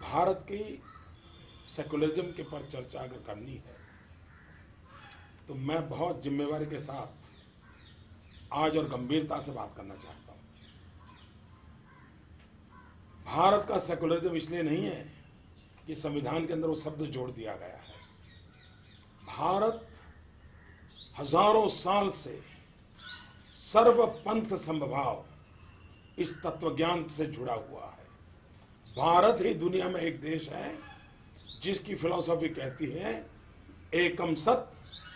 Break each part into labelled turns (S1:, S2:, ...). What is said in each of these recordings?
S1: भारत की सेकुलरिज्म के पर चर्चा अगर करनी है तो मैं बहुत जिम्मेवारी के साथ आज और गंभीरता से बात करना चाहता हूं। भारत का सेकुलरिज्म इसलिए नहीं है कि संविधान के अंदर वो शब्द जोड़ दिया गया है। भारत हजारों साल से सर्वपंथ समभाव इस तत्वज्ञान से जुड़ा हुआ है। भारत ही दुनिया में एक देश है जिसकी फिलॉसफी कहती है एकम सत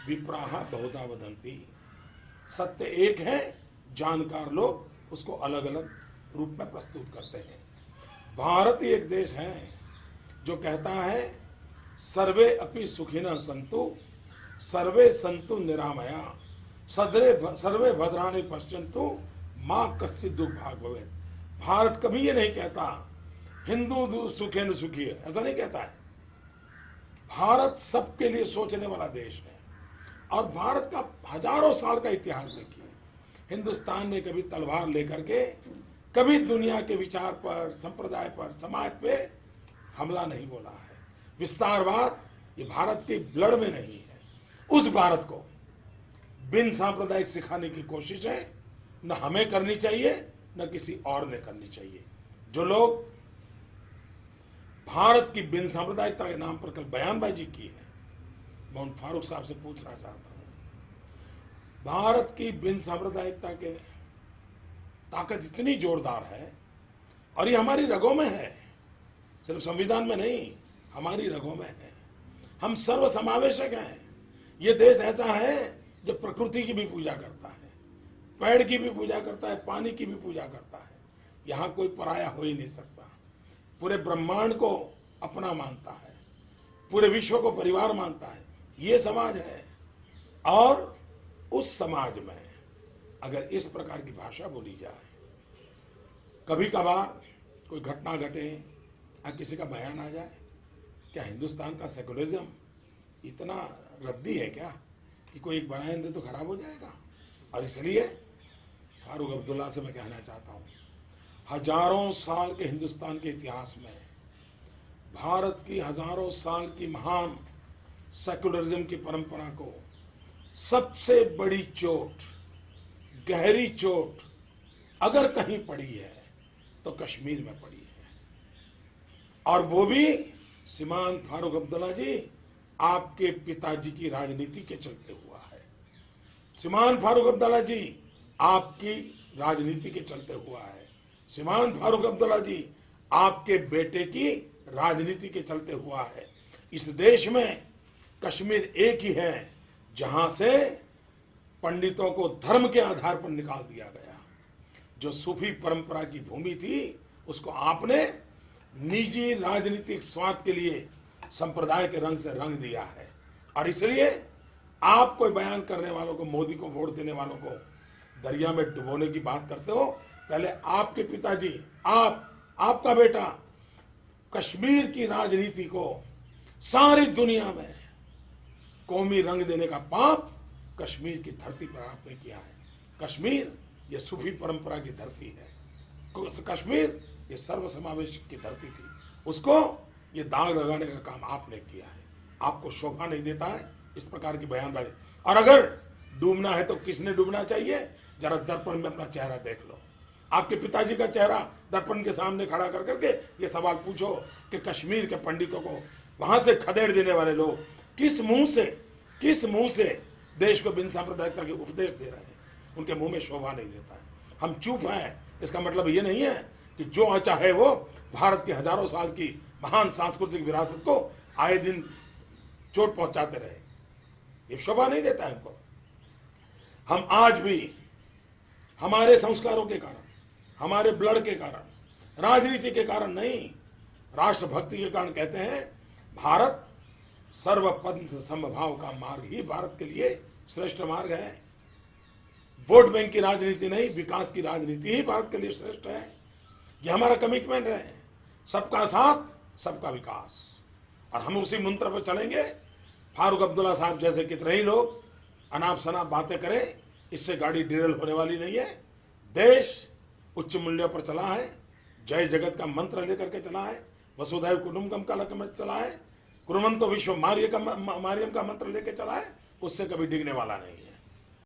S1: विप्राहा बहुधा वदंती। सत्य एक है, जानकार लोग उसको अलग अलग रूप में प्रस्तुत करते हैं। भारत ही एक देश है जो कहता है सर्वे अपि सुखिनः सन्तु सर्वे सन्तु निरामया सर्वे भद्राणि पश्यन्तु मां कश्चित् दुर्भाग् भवेत्। भारत कभी ये नहीं कहता हिंदू सुखेन सुखी है, ऐसा नहीं कहता है। भारत सबके लिए सोचने वाला देश है और भारत का हजारों साल का इतिहास देखिए। हिंदुस्तान ने कभी तलवार लेकर के कभी दुनिया के विचार पर, संप्रदाय पर, समाज पे हमला नहीं बोला है। विस्तारवाद ये भारत के ब्लड में नहीं है। उस भारत को बिन सांप्रदायिक सिखाने की कोशिश है न हमें करनी चाहिए न किसी और ने करनी चाहिए। जो लोग भारत की बिन सांप्रदायिकता के नाम पर कल बयानबाजी की है, मैं उन फारूक साहब से पूछना चाहता हूं, भारत की बिन सांप्रदायिकता के ताकत इतनी जोरदार है और ये हमारी रगों में है, सिर्फ संविधान में नहीं, हमारी रगों में है। हम सर्वसमावेशक हैं। ये देश ऐसा है जो प्रकृति की भी पूजा करता है, पेड़ की भी पूजा करता है, पानी की भी पूजा करता है। यहाँ कोई पराया हो ही नहीं सकता। पूरे ब्रह्मांड को अपना मानता है, पूरे विश्व को परिवार मानता है। ये समाज है और उस समाज में अगर इस प्रकार की भाषा बोली जाए, कभी कभार कोई घटना घटे या किसी का बयान आ जाए, क्या हिंदुस्तान का सेकुलरिज्म इतना रद्दी है क्या कि कोई एक बयान दे तो खराब हो जाएगा? और इसलिए फारूक अब्दुल्ला से मैं कहना चाहता हूँ, हजारों साल के हिंदुस्तान के इतिहास में भारत की हजारों साल की महान सेकुलरिज्म की परंपरा को सबसे बड़ी चोट, गहरी चोट अगर कहीं पड़ी है तो कश्मीर में पड़ी है। और वो भी श्रीमान फारूक अब्दुल्ला जी आपके पिताजी की राजनीति के चलते हुआ है। श्रीमान फारूक अब्दुल्ला जी आपकी राजनीति के चलते हुआ है। श्रीमान फारूक अब्दुल्ला जी आपके बेटे की राजनीति के चलते हुआ है। इस देश में कश्मीर एक ही है जहां से पंडितों को धर्म के आधार पर निकाल दिया गया। जो सूफी परंपरा की भूमि थी उसको आपने निजी राजनीतिक स्वार्थ के लिए संप्रदाय के रंग से रंग दिया है। और इसलिए आप कोई बयान करने वालों को, मोदी को वोट देने वालों को दरिया में डुबोने की बात करते हो, पहले आपके पिताजी, आपका बेटा कश्मीर की राजनीति को सारी दुनिया में कौमी रंग देने का पाप कश्मीर की धरती पर आपने किया है। कश्मीर ये सूफी परंपरा की धरती है। कश्मीर ये सर्वसमावेश की धरती थी, उसको ये दाग लगाने का काम आपने किया है। आपको शोभा नहीं देता है इस प्रकार की बयानबाजी। और अगर डूबना है तो किसने डूबना चाहिए? जरा दर्पण में अपना चेहरा देख लो। आपके पिताजी का चेहरा दर्पण के सामने खड़ा कर करके ये सवाल पूछो कि कश्मीर के पंडितों को वहां से खदेड़ देने वाले लोग किस मुंह से देश को बिन सांप्रदायिकता के उपदेश दे रहे हैं? उनके मुंह में शोभा नहीं देता है। हम चुप हैं, इसका मतलब ये नहीं है कि जो चाहे वो भारत की हजारों साल की महान सांस्कृतिक विरासत को आए दिन चोट पहुंचाते रहे। ये शोभा नहीं देता है हमको। हम आज भी हमारे संस्कारों के कारण, हमारे ब्लड के कारण, राजनीति के कारण नहीं, राष्ट्रभक्ति के कारण कहते हैं भारत सर्वपंथ समभाव का मार्ग ही भारत के लिए श्रेष्ठ मार्ग है। वोट बैंक की राजनीति नहीं, विकास की राजनीति ही भारत के लिए श्रेष्ठ है। ये हमारा कमिटमेंट है, सबका साथ सबका विकास। और हम उसी मंत्र पर चलेंगे। फारूक अब्दुल्ला साहब जैसे कितने ही लोग अनाप शनाप बातें करें, इससे गाड़ी डिरेल होने वाली नहीं है। देश उच्च मूल्यों पर चला है, जय जगत का मंत्र लेकर के चला है। वसुधैव कुटुंबकम का लक्ष्य चला है, कुर्वन्तो विश्व मारियम का मंत्र लेके चला है, उससे कभी डिगने वाला नहीं है।